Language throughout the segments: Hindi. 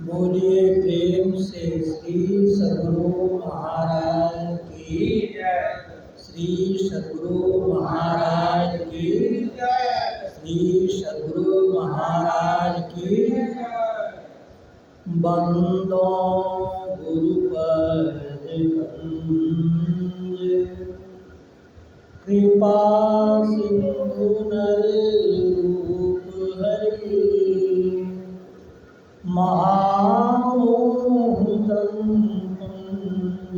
बोलिए प्रेम से श्री सद्गुरु महाराज की जय। श्री सद्गुरु महाराज की जय। श्री सद्गुरु महाराज की जय। बंदो गुरुपद कंज, कृपा सिंधु नर रूप हरि, महामोहतम कुंज,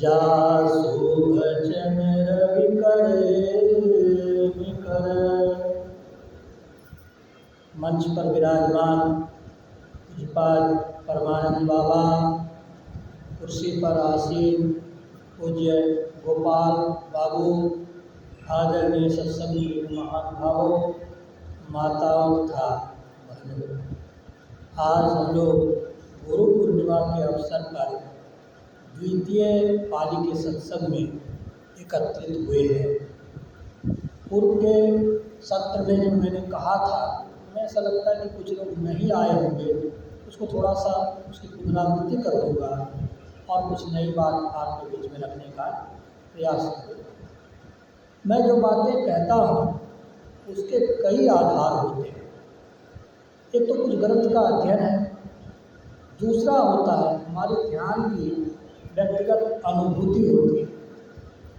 जासु भजन रवि कर। मंच पर विराजमान पूज्यपाद परमानंद बाबा, कुर्सी पर आसीन पूज्य गोपाल बाबू, आदरणीय सत्संगी महानुभावों, माताओं तथा बहनों, आज हम लोग गुरु पूर्णिमा के अवसर पर द्वितीय पाली के सत्संग में एकत्रित हुए हैं। पूर्व के सत्र में जो मैंने कहा था, हमें ऐसा लगता है कि कुछ लोग नहीं आए होंगे, उसको थोड़ा सा उसकी पुनरावृत्ति कर दूँगा और कुछ नई बात आपके बीच में रखने का प्रयास करूँगा। मैं जो बातें कहता हूँ उसके कई आधार होते हैं। एक तो कुछ ग्रंथ का अध्ययन है, दूसरा होता है हमारे ध्यान की व्यक्तिगत अनुभूति होती है।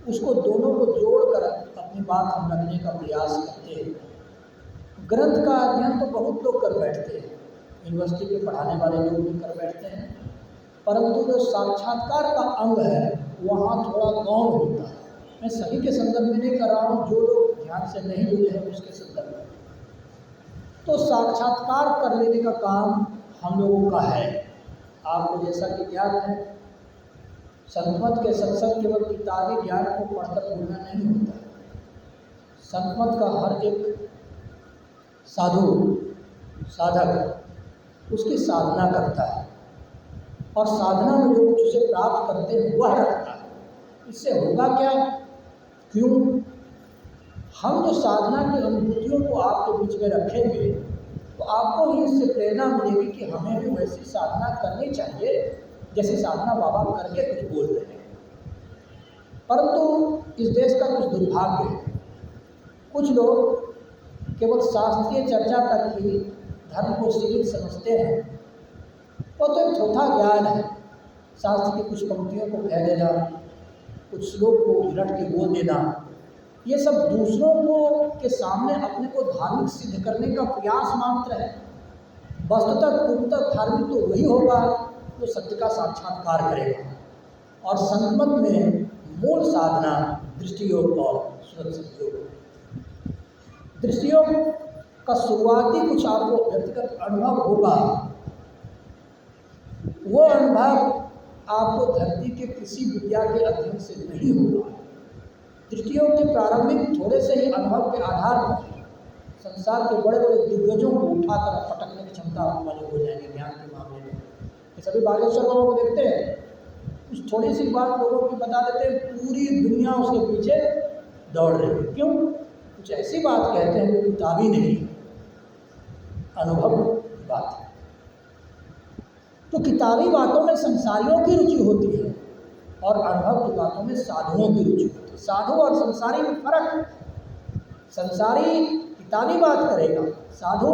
उसको दोनों को जोड़कर अपनी बात हम रखने का प्रयास करते हैं। ग्रंथ का अध्ययन तो बहुत लोग कर बैठते हैं, यूनिवर्सिटी के पढ़ाने वाले लोग भी कर बैठते हैं, परंतु जो साक्षात्कार का अंग है वहाँ थोड़ा गौण होता है। मैं सभी के संदर्भ में नहीं कर रहा हूँ, जो लोग ध्यान से नहीं जुड़े हैं उसके संदर्भ में। तो साक्षात्कार कर लेने का काम हम लोगों का है। आपको जैसा कि ज्ञात है, संतमत के सत्संग केवल किताबी ज्ञान को पढ़कर भूलना नहीं होता। संतमत का हर एक साधु साधक उसकी साधना करता है और साधना में जो कुछ उसे प्राप्त करते हैं वह रखता है। इससे होगा क्या? क्यों? हम जो साधना की अनुभूतियों को आपके बीच में रखेंगे तो आपको ही इससे प्रेरणा मिलेगी कि हमें भी वैसी साधना करनी चाहिए जैसे साधना बाबा करके कुछ बोल रहे हैं। परंतु इस देश का कुछ दुर्भाग्य है, कुछ लोग केवल शास्त्रीय चर्चा तक ही धर्म को सीमित समझते हैं। वो तो एक थोथा ज्ञान है, शास्त्र की कुछ पंक्तियों को कह देना, कुछ श्लोक को उलट के बोल देना, ये सब दूसरों को के सामने अपने को धार्मिक सिद्ध करने का प्रयास मात्र है। वस्तुतः पूर्णतः धार्मिक तो वही होगा जो सत्य का साक्षात्कार करेगा। और संतमत में मूल साधना दृष्टियोग और सुरत योग। दृष्टियोग का शुरुआती कुछ आपको व्यक्तिगत अनुभव होगा, वो अनुभव आपको धरती के किसी विद्या के अध्ययन से नहीं होगा। दृष्टियोग के प्रारंभिक थोड़े से ही अनुभव के आधार पर संसार के बड़े बड़े दिग्गजों को उठाकर पटकने की क्षमता वाले हो जाएंगे ज्ञान के मामले में। ये सभी बागेश्वर लोगों को देखते हैं, कुछ थोड़ी सी बात लोगों की बता देते हैं, पूरी दुनिया उसके पीछे दौड़ रही है। क्यों? कुछ ऐसी बात कहते हैं जो किताबी नहीं, अनुभव की बात है। तो किताबी बातों में संसारियों की रुचि होती है और अनुभव की बातों में साधुओं की रुचि होती है। साधु और संसारी में फर्क है। संसारी किताबी बात करेगा, साधु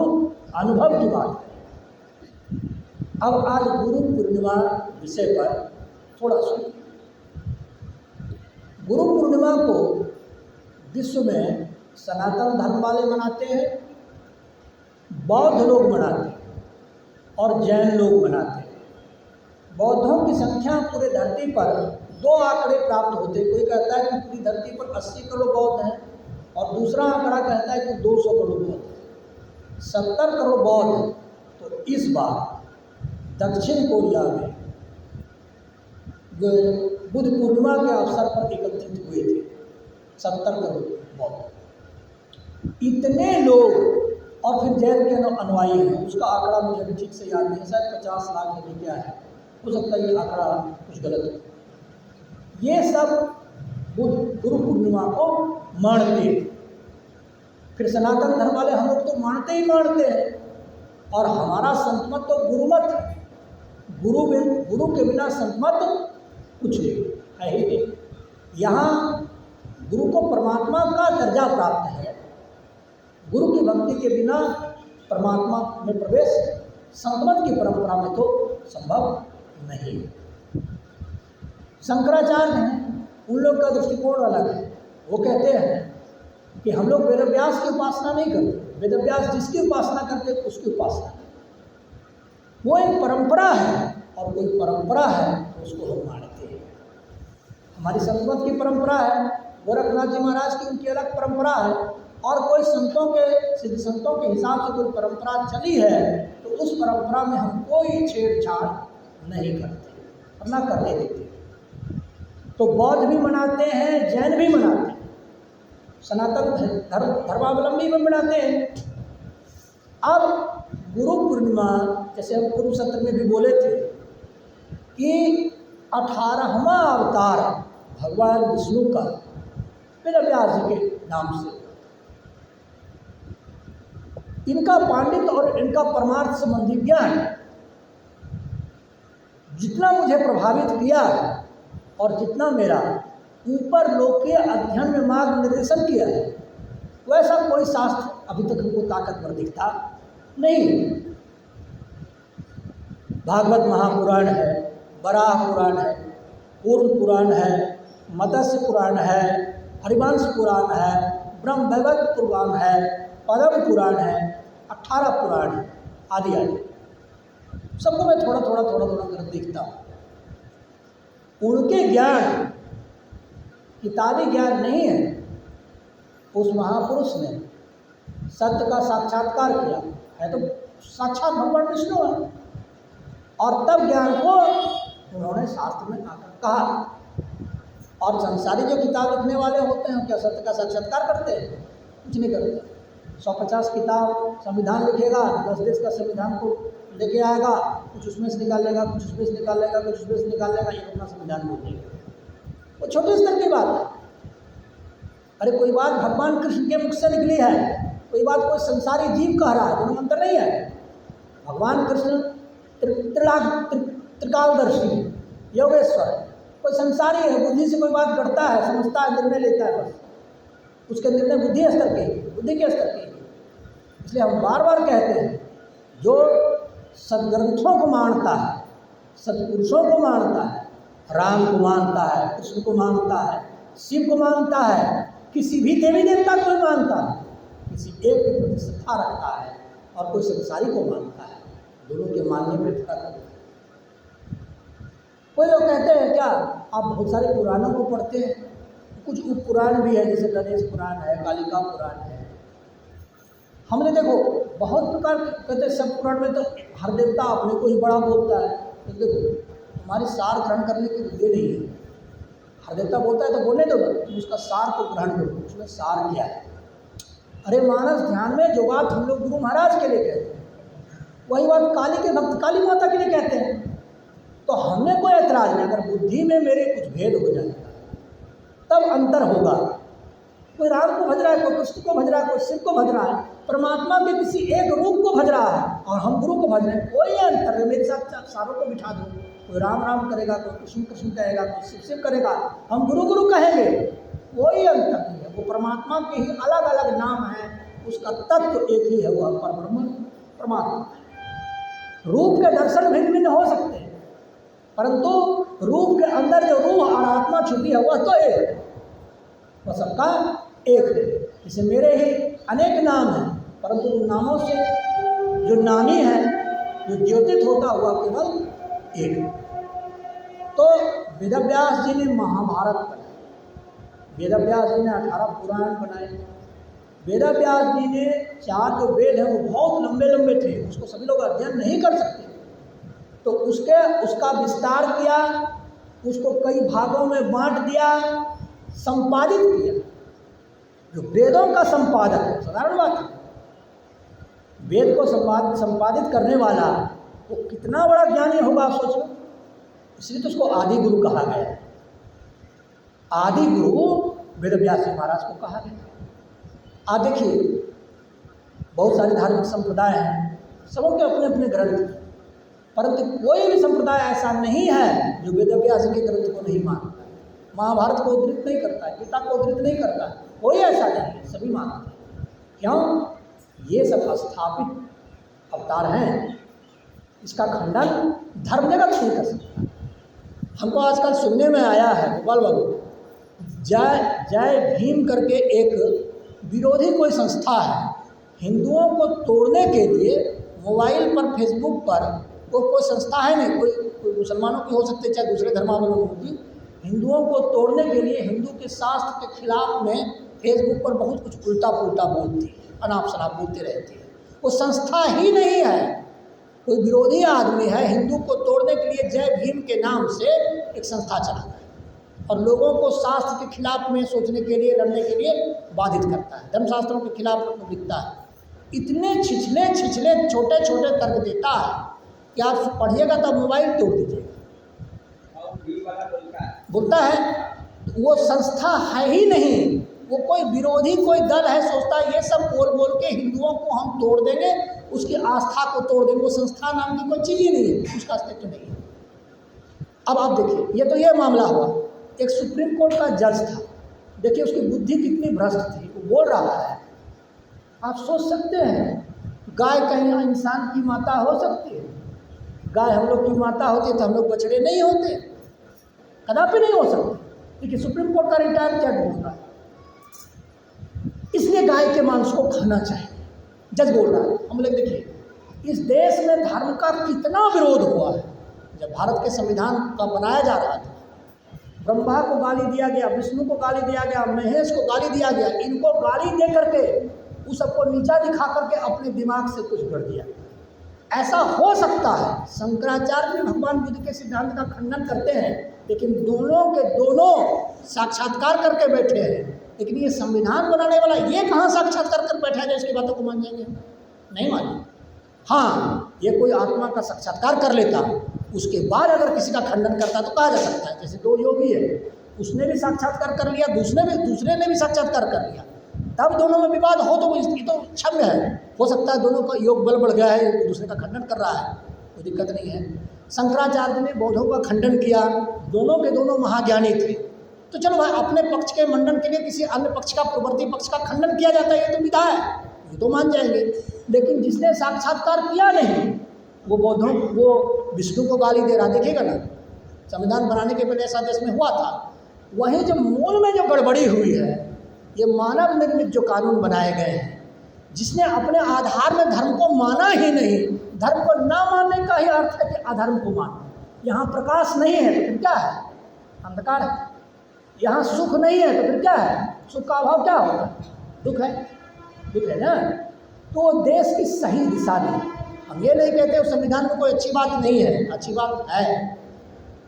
अनुभव की बात करेगा। अब आज गुरु पूर्णिमा विषय पर थोड़ा सुनिए। गुरु पूर्णिमा को विश्व में सनातन धर्म वाले मनाते हैं, बौद्ध लोग मनाते हैं और जैन लोग मनाते हैं। बौद्धों की संख्या पूरे धरती पर 2 आंकड़े प्राप्त होते हैं। कोई कहता है कि पूरी धरती पर 80 करोड़ बौद्ध हैं और दूसरा आंकड़ा कहता है कि 200 करोड़ बौद्ध हैं। 70 करोड़ बौद्ध तो इस बार दक्षिण कोरिया में बुद्ध पूर्णिमा के अवसर पर एकत्रित हुए थे। 70 करोड़ बौद्ध। इतने लोग और फिर जैन के अनुयायी हैं, उसका आंकड़ा मुझे अभी ठीक से याद नहीं है, शायद 50 लाख है क्या है, हो सकता है ये आंकड़ा कुछ गलत हो। ये सब गुरु पूर्णिमा को मानते हैं। फिर सनातन धर्म वाले हम लोग तो मानते ही मानते हैं, और हमारा संतमत तो गुरुमत है। गुरु के बिना संतमत कुछ नहीं है ही नहीं। यहाँ गुरु को परमात्मा का दर्जा प्राप्त है। गुरु की भक्ति के बिना परमात्मा में प्रवेश संतमत की परंपरा में तो संभव नहीं। शंकराचार्य हैं, उन लोग का दृष्टिकोण अलग है। वो कहते हैं कि हम लोग वेदव्यास की उपासना नहीं करते, वेदव्यास जिसकी उपासना करते उसकी उपासना करते। वो एक परंपरा है, और कोई परंपरा है तो उसको हम मानते हैं। हमारी संतमत की परंपरा है, गोरखनाथ जी महाराज की उनकी अलग परंपरा है, और कोई संतों के सिद्ध संतों के हिसाब से कोई परंपरा चली है तो उस परंपरा में हम कोई छेड़छाड़ नहीं करते और ना करने देते। तो बौद्ध भी मनाते हैं, जैन भी मनाते हैं, सनातन धर्मावलंबी भी मनाते हैं। अब गुरु पूर्णिमा, जैसे हम पूर्व सत्र में भी बोले थे कि 18वां अवतार भगवान विष्णु का वेदव्यास जी के नाम से, इनका पांडित्य और इनका परमार्थ संबंधी ज्ञान जितना मुझे प्रभावित किया और जितना मेरा ऊपर लोकीय अध्ययन में मार्गनिर्देशन किया है, वैसा कोई शास्त्र अभी तक हमको ताकतवर दिखता नहीं। भागवत महापुराण है, वराह पुराण है, पूर्ण पुराण है, मत्स्य पुराण है, हरिवंश पुराण है, ब्रह्मवैवर्त पुराण है, पद्म पुराण है, 18 पुराण है, आदि आदि। सबको मैं थोड़ा थोड़ा कर देखता हूँ। उनके ज्ञान किताबी ज्ञान नहीं है। उस महापुरुष ने सत्य का साक्षात्कार किया है, तो साक्षात भगवान विष्णु है, और तब ज्ञान को उन्होंने शास्त्र में आकर कहा। और संसारी जो किताब लिखने वाले होते हैं क्या सत्य का साक्षात्कार करते हैं? कुछ नहीं करते। 150 किताब संविधान लिखेगा, 10 देश का संविधान को लेके आएगा, कुछ उसमें से निकाल लेगा, कुछ उसमें से निकाल लेगा, कुछ उसमें से निकाल लेगा, ये अपना संविधान बोल देगा। वो छोटे स्तर की बात है। अरे कोई बात भगवान कृष्ण के मुख से निकली है, कोई बात कोई संसारी जीव कह रहा है, दोनों अंतर नहीं है। भगवान कृष्ण त्रिकालदर्शी योगेश्वर, कोई संसारी है, बुद्धि से कोई बात करता है, समझता है, निर्णय लेता है, बस उसके निर्णय बुद्धि स्तर के, बुद्धि के स्तर के। इसलिए हम बार बार कहते हैं, जो सदग्रंथों को मानता है, सत्पुरुषों को मानता है, राम को मानता है, कृष्ण को मानता है, शिव को मानता है, किसी भी देवी देवता को मानता है, किसी एक के प्रति श्रद्धा रखता है, और कोई संसारी को मानता है, दोनों के मानने में फर्क है। कोई लोग कहते हैं क्या आप बहुत सारे पुराणों को पढ़ते हैं, कुछ उप पुराण भी है, जैसे गणेश पुराण है, कालिका पुराण है। हमने देखो बहुत प्रकार कहते हैं, सब पुराण में तो हर देवता अपने को ही बड़ा बोलता है। तो देखो हमारी सार ग्रहण करने की बुद्धि नहीं है। हर देवता बोलता है तो बोलने दो, तुम उसका सार को ग्रहण करो, उसमें सार क्या है। अरे मानस ध्यान में जो बात हम लोग गुरु महाराज के लिए कहते हैं, वही बात काली के भक्त काली माता के लिए कहते हैं। तो हमने कोई ऐतराज नहीं, अगर बुद्धि में मेरे कुछ भेद हो जाएगा तब अंतर होगा। कोई राम को भज रहा है, कोई कृष्ण को भज रहा है, कोई शिव को भज रहा है, परमात्मा के किसी एक रूप को भज रहा है, और हम गुरु को भज रहे हैं, कोई अंतर नहीं। मेरे साथ सारों को बिठा दो, कोई राम राम करेगा, कोई कृष्ण कृष्ण कहेगा, कोई शिव शिव करेगा, हम गुरु गुरु कहेंगे, कोई अंतर नहीं है। वो परमात्मा के ही अलग अलग नाम हैं, उसका तत्व एक ही है, वह परब्रह्म परमात्मा। रूप के दर्शन भिन्न भिन्न हो सकते हैं, परंतु रूप के अंदर जो रूह और आत्मा छुपी है वह तो एक है, वह सबका एक है। जैसे मेरे ही अनेक नाम हैं, परंतु उन नामों से जो नामी है, जो द्योतित होता हुआ केवल एक है। तो वेदव्यास जी ने महाभारत बनाई, वेदव्यास जी ने 18 पुराण बनाए। वेदव्यास जी ने 4 जो वेद हैं वो बहुत लंबे लंबे थे, उसको सभी लोग अध्ययन नहीं कर सकते, तो उसका विस्तार किया, उसको कई भागों में बांट दिया, संपादित किया। जो वेदों का संपादक है, साधारण बात है, वेद को संपादित करने वाला वो कितना बड़ा ज्ञानी होगा आप सोचो। इसलिए तो उसको आदि गुरु कहा गया है। आदि गुरु वेद व्यास जी महाराज को कहा गया। आप देखिए बहुत सारे धार्मिक संप्रदाय हैं, सबों के अपने अपने ग्रंथ, परंतु कोई भी संप्रदाय ऐसा नहीं है जो वेद व्यास के ग्रंथ को नहीं मानता है, महाभारत को उद्धृत नहीं करता है, गीता को उद्धृत नहीं करता है, कोई ऐसा नहीं है, सभी मानते हैं। क्यों? ये सब स्थापित अवतार हैं, इसका खंडन धर्म जगत नहीं कर सकता। हमको आजकल सुनने में आया है गोपाल बाबू, जय भीम करके एक विरोधी कोई संस्था है, हिंदुओं को तोड़ने के लिए मोबाइल पर फेसबुक पर कोई संस्था है नहीं, कोई मुसलमानों की हो सकती है चाहे दूसरे धर्मावलंबियों की, हिंदुओं को तोड़ने के लिए हिंदू के शास्त्र के खिलाफ में फेसबुक पर बहुत कुछ उल्टा पुल्टा बोलती है, अनाप शनाप बोलती रहती है। वो संस्था ही नहीं है, कोई विरोधी आदमी है, हिंदू को तोड़ने के लिए जय भीम के नाम से एक संस्था चलाता है और लोगों को शास्त्र के खिलाफ में सोचने के लिए, लड़ने के लिए बाधित करता है, धर्मशास्त्रों के खिलाफ लिखता है। इतने छिछले छोटे छोटे तर्क देता है कि आप पढ़िएगा तब मोबाइल तोड़ दीजिएगा। बोलता है वो संस्था है ही नहीं, वो कोई विरोधी कोई दल है, सोचता है ये सब बोल बोल के हिंदुओं को हम तोड़ देंगे, उसकी आस्था को तोड़ देंगे। वो संस्था नाम की कोई चीज़ ही नहीं है, उसका अस्तित्व नहीं है। अब आप देखिए, ये तो ये मामला हुआ। एक सुप्रीम कोर्ट का जज था, देखिए उसकी बुद्धि कितनी भ्रष्ट थी। वो बोल रहा है, आप सोच सकते हैं गाय कहीं इंसान की माता हो सकती है? गाय हम लोग की माता होती तो हम लोग बछड़े नहीं होते, कदापि नहीं हो सकते। देखिए सुप्रीम कोर्ट का रिटायर्ड जज बोल रहा है, इसलिए गाय के मांस को खाना चाहिए, जज बोल रहा है। हम लोग देखिए इस देश में धर्म का कितना विरोध हुआ है। जब भारत के संविधान का बनाया जा रहा था, ब्रह्मा को गाली दिया गया, विष्णु को गाली दिया गया, महेश को गाली दिया गया, इनको गाली दे करके उस सबको नीचा दिखा करके अपने दिमाग से कुछ कर दिया। ऐसा हो सकता है, शंकराचार्य भी भगवान बुद्ध के सिद्धांत का खंडन करते हैं, लेकिन दोनों के दोनों साक्षात्कार करके बैठे हैं। लेकिन ये संविधान बनाने वाला ये कहाँ साक्षात्कार कर बैठा है जो इसकी बातों को मान जाएंगे? नहीं मानेंगे। हाँ, ये कोई आत्मा का साक्षात्कार कर लेता, उसके बाद अगर किसी का खंडन करता तो कहा जा सकता है। जैसे दो योगी है, उसने भी साक्षात्कार कर लिया, दूसरे ने भी साक्षात्कार कर लिया, तब दोनों में विवाद हो तो इसकी तो क्षम्य है। हो सकता है दोनों का योग बल बढ़ गया है, एक दूसरे का खंडन कर रहा है, कोई दिक्कत नहीं है। शंकराचार्य ने बौद्धों का खंडन किया, दोनों के दोनों महाज्ञानी थे, तो चलो भाई अपने पक्ष के मंडन के लिए किसी अन्य पक्ष का, प्रवर्ती पक्ष का खंडन किया जाता है, ये तो विधा है, ये तो मान जाएंगे। लेकिन जिसने साक्षात्कार किया नहीं, वो बौद्धों, वो विष्णु को गाली दे रहा। देखिएगा ना, संविधान बनाने के पहले ऐसा देश में हुआ था। वहीं जो मूल में जो गड़बड़ी हुई है, ये मानव निर्मित जो कानून बनाए गए हैं, जिसने अपने आधार में धर्म को माना ही नहीं। धर्म को ना मानने का ही अर्थ है कि अधर्म को मानना। यहाँ प्रकाश नहीं है तो फिर क्या है? अंधकार है। यहाँ सुख नहीं है तो फिर क्या है? सुख का अभाव क्या होगा? दुख है, दुख है ना। तो देश की सही दिशा नहीं। हम ये नहीं कहते उस संविधान में कोई अच्छी बात नहीं है, अच्छी बात है,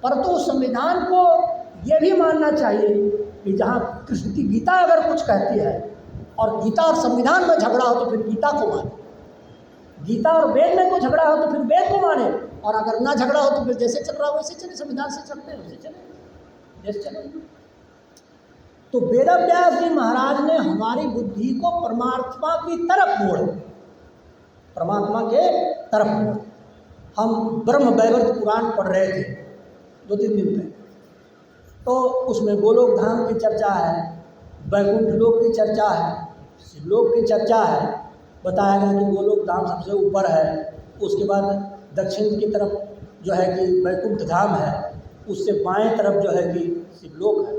परंतु उस संविधान को ये भी मानना चाहिए कि जहाँ कृष्ण की गीता अगर कुछ कहती है और गीता और संविधान में झगड़ा हो तो फिर गीता को माने, गीता और वेद में कोई झगड़ा हो तो फिर वेद को माने, और अगर ना झगड़ा हो तो फिर जैसे चल रहा हो वैसे चले, संविधान से चलते हैं वैसे चले, जैसे चले। तो वेद व्यास जी महाराज ने हमारी बुद्धि को परमात्मा की तरफ मोड़ा, परमात्मा के तरफ मोड़ा। हम ब्रह्म वैवर्त पुराण पढ़ रहे थे 2-3 दिन पहले, तो उसमें गोलोक धाम की चर्चा है, वैकुंठ लोक की चर्चा है, शिवलोक की चर्चा है। बताया गया कि गोलोक धाम सबसे ऊपर है, उसके बाद दक्षिण की तरफ जो है कि वैकुंठ धाम है, उससे बाएं तरफ जो है कि शिवलोक है।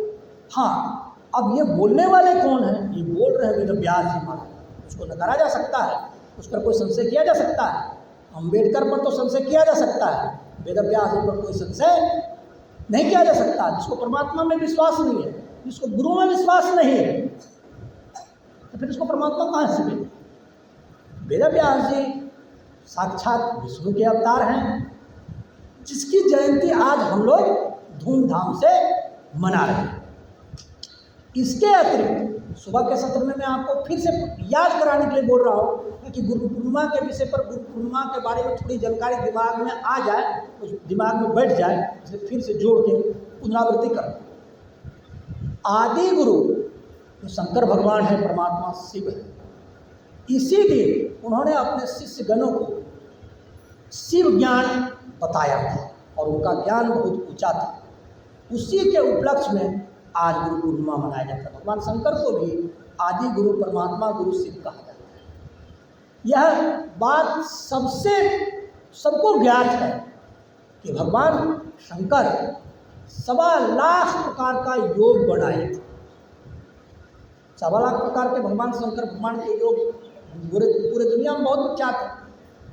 हाँ, अब ये बोलने वाले कौन हैं? ये बोल रहे हैं वेद व्यास जी महाराज। उसको नकारा जा सकता है, उस पर कोई संशय किया जा सकता है। अम्बेडकर पर तो संशय किया जा सकता है, वेद व्यास जी पर कोई संशय नहीं किया जा सकता। जिसको परमात्मा में विश्वास नहीं है, जिसको गुरु में विश्वास नहीं है, तो फिर उसको परमात्मा कहाँ से मिले? वेद व्यास जी साक्षात विष्णु के अवतार हैं, जिसकी जयंती आज हम लोग धूमधाम से मना रहे हैं। इसके अतिरिक्त सुबह के सत्र में मैं आपको फिर से याद कराने के लिए बोल रहा हूँ कि गुरु पूर्णिमा के विषय पर, गुरु पूर्णिमा के बारे में थोड़ी जानकारी दिमाग में आ जाए, उस दिमाग में बैठ जाए, इसे फिर से जोड़ के पुनरावृत्ति करें। आदि गुरु जो शंकर भगवान है, परमात्मा शिव है, इसी दिन उन्होंने अपने शिष्य गणों को शिव ज्ञान बताया था और उनका ज्ञान बहुत ऊंचा था। उसी के उपलक्ष्य में आज गुरु पूर्णिमा मनाया जाता है। भगवान शंकर को भी आदि गुरु, परमात्मा गुरु शिव कहा जाता है। यह बात सबको ज्ञात है कि भगवान शंकर 1.25 लाख प्रकार का योग बनाए थे। 1.25 लाख प्रकार के भगवान शंकर भगवान के योग पूरे दुनिया में बहुत विख्यात है।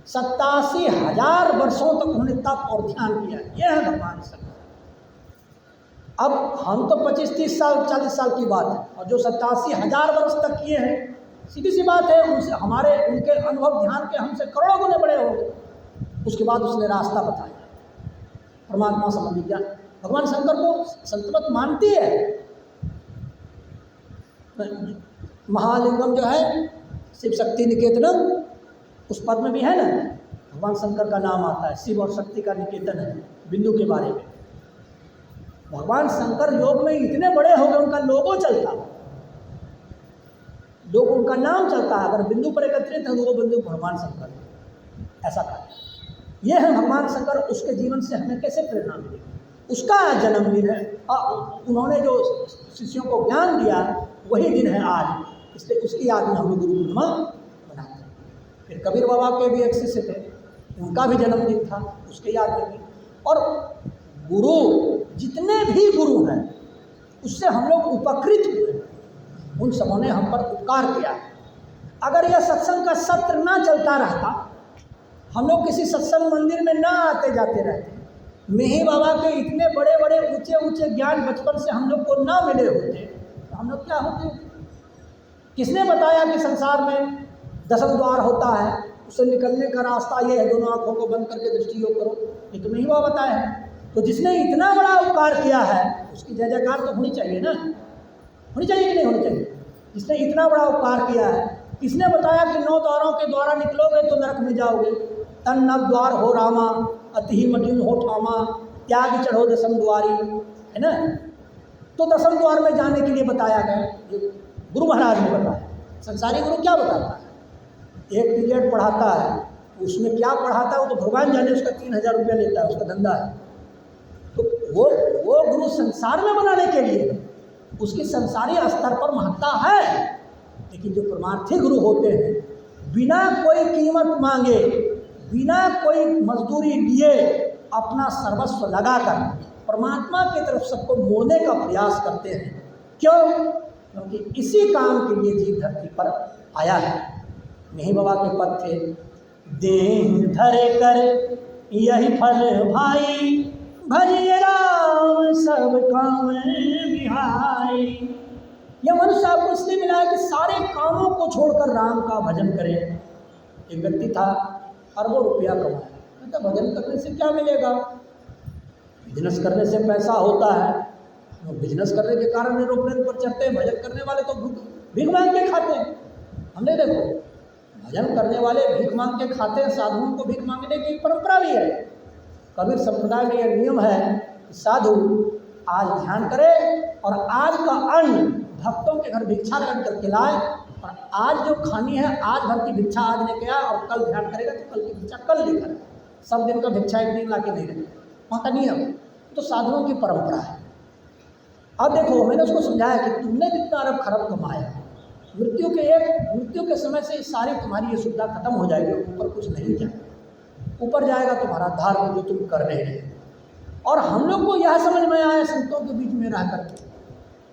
87,000 वर्षों तक उन्होंने तप और ध्यान किया। यह है भगवान शंकर। अब हम तो 25-30 साल 40 साल की बात है, और जो 87,000 वर्ष तक किए हैं, सीधी सी बात है, उनसे उनके अनुभव ध्यान के हमसे करोड़ों गुने बड़े होंगे। उसके बाद उसने रास्ता बताया, परमात्मा संबंधी ज्ञान। भगवान शंकर को संतमत मानती है। महालिंगम जो है शिव शक्ति निकेतनम, उस पद में भी है ना, भगवान शंकर का नाम आता है। शिव और शक्ति का निकेतन है बिंदु के बारे में। भगवान शंकर योग में इतने बड़े हो गए, उनका लोगो चलता है, लोग उनका नाम चलता है। अगर बिंदु पर एकत्रित है तो वो बिंदु भगवान शंकर, ऐसा कहा। यह है भगवान शंकर। उसके जीवन से हमें कैसे प्रेरणा मिली? उसका जन्मदिन है, उन्होंने जो शिष्यों को ज्ञान दिया वही दिन है आज, इसलिए उसकी याद में हम लोग गुरु पूर्णिमा मनाते हैं। फिर कबीर बाबा के भी एक शिष्य थे, उनका भी जन्मदिन था, उसके याद में भी। और गुरु, जितने भी गुरु हैं, उससे हम लोग उपकृत हुए, उन सबों ने हम पर उपकार किया। अगर यह सत्संग का सत्र ना चलता रहता, हम लोग किसी सत्संग मंदिर में ना आते जाते रहते, मेही बाबा के इतने बड़े बड़े ऊंचे ऊंचे ज्ञान बचपन से हम लोग को ना मिले होते, तो हम लोग क्या होते? किसने बताया कि संसार में 10 द्वार होता है, उससे निकलने का रास्ता ये है, दोनों आंखों को बंद करके दृष्टि योग करो? ये तो मेही बाबा बताया है। तो जिसने इतना बड़ा उपकार किया है, उसकी जय जयकार तो होनी चाहिए ना, होनी चाहिए कि नहीं होनी चाहिए? जिसने इतना बड़ा उपकार किया है, किसने बताया कि 9 द्वारों के द्वारा निकलोगे तो नरक में जाओगे? तन नव द्वार हो रामा, अति ही मटिन हो ठामा, त्याग चढ़ो 10 द्वारी, है ना? तो 10 द्वार में जाने के लिए बताया गया, गुरु महाराज ने बताया। संसारी गुरु क्या बताता है? एक पीरियड पढ़ाता है, उसमें क्या पढ़ाता है वो तो भगवान जाने, उसका 3000 रुपया लेता है, उसका धंधा है। तो वो गुरु संसार में बनाने के लिए, उसकी संसारी स्तर पर महत्ता है। लेकिन जो परमार्थी गुरु होते हैं, बिना कोई कीमत मांगे, बिना कोई मजदूरी लिए, अपना सर्वस्व लगाकर परमात्मा की तरफ सबको मोड़ने का प्रयास करते हैं। क्यों? क्योंकि इसी काम के लिए जीव धरती पर आया है। मेही बाबा के पद थे, देह धरे कर यही फल भाई, भजिए राम सब काम बिहाई। यह मनुष्य आपको इसलिए मिला है कि सारे कामों को छोड़कर राम का भजन करें। एक व्यक्ति था, अरबों रुपया कमाया, कहता भजन करने से क्या मिलेगा? बिजनेस करने से पैसा होता है, तो बिजनेस करने के कारण एरोप्लेन पर चढ़ते हैं। भजन करने वाले तो भीख मांग के खाते हैं। हमने देखो, भजन करने वाले भीख मांग के खाते हैं, साधुओं को भीख मांगने की परंपरा भी है। कबीर संप्रदाय में यह नियम है कि साधु आज ध्यान करे और आज का अन्न भक्तों के घर भिक्षा करके लाए, और आज जो खानी है आज भर की भिक्षा आज लेके आए, और कल ध्यान करेगा तो कल की भिक्षा कल लेकर। सब दिन का भिक्षा एक दिन ला के नहीं रखे, वहाँ का नियम तो साधुओं की परंपरा है। अब देखो, मैंने उसको समझाया कि तुमने जितना अरब खरब कमाया, मृत्यु के समय से सारी तुम्हारी ये सुविधा खत्म हो जाएगी, ऊपर कुछ नहीं जाएगा। ऊपर जाएगा तुम्हारा धर्म जो तुम कर रहे हैं। और हम लोग को यह समझ में आया संतों के बीच में रह कर,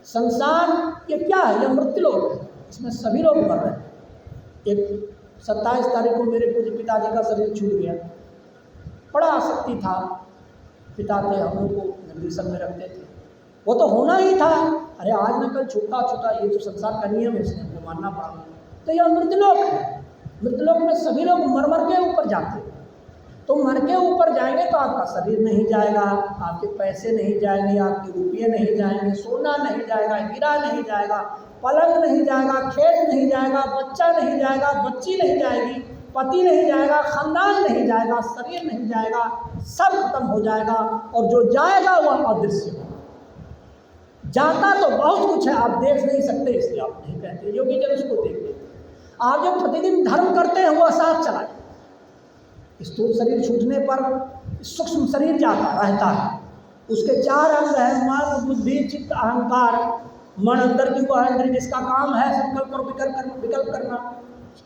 संसार ये क्या है? यह मृत्युलोक है, इसमें सभी लोग मर रहे हैं। एक 27 तारीख को मेरे पूज्य पिताजी का शरीर छूट गया। बड़ा आसक्ति था, पिता थे, हम लोग को निर्देशन में रखते थे, वो तो होना ही था। अरे आज न कल छूटा, ये तो संसार का नियम है, इसलिए हमको मानना पड़ा। तो यह मृत्युलोक है। मृत्युलोक में सभी लोग मर के ऊपर जाते हैं। तो मर के ऊपर जाएंगे तो आपका शरीर नहीं जाएगा, आपके पैसे नहीं जाएंगे, आपके रुपये नहीं जाएंगे, सोना नहीं जाएगा, हीरा नहीं जाएगा, पलंग नहीं जाएगा, खेत नहीं जाएगा, बच्चा नहीं जाएगा, बच्ची नहीं जाएगी, पति नहीं जाएगा, खानदान नहीं जाएगा, शरीर नहीं जाएगा, सब खत्म हो जाएगा और जो जाएगा वह अदृश्य होगा। जाता तो बहुत कुछ है, आप देख नहीं सकते इसलिए आप नहीं कहते, योगी जन उसको देख लेते। आप जो प्रतिदिन धर्म करते हैं वह साथ चलाए। स्थूल शरीर छूटने पर सूक्ष्म शरीर जाता रहता है, उसके 4 अंग है, मन बुद्धि चित्त अहंकार। मन अंदर की वह इंद्रिय जिसका काम है संकल्प और विकल्प करना,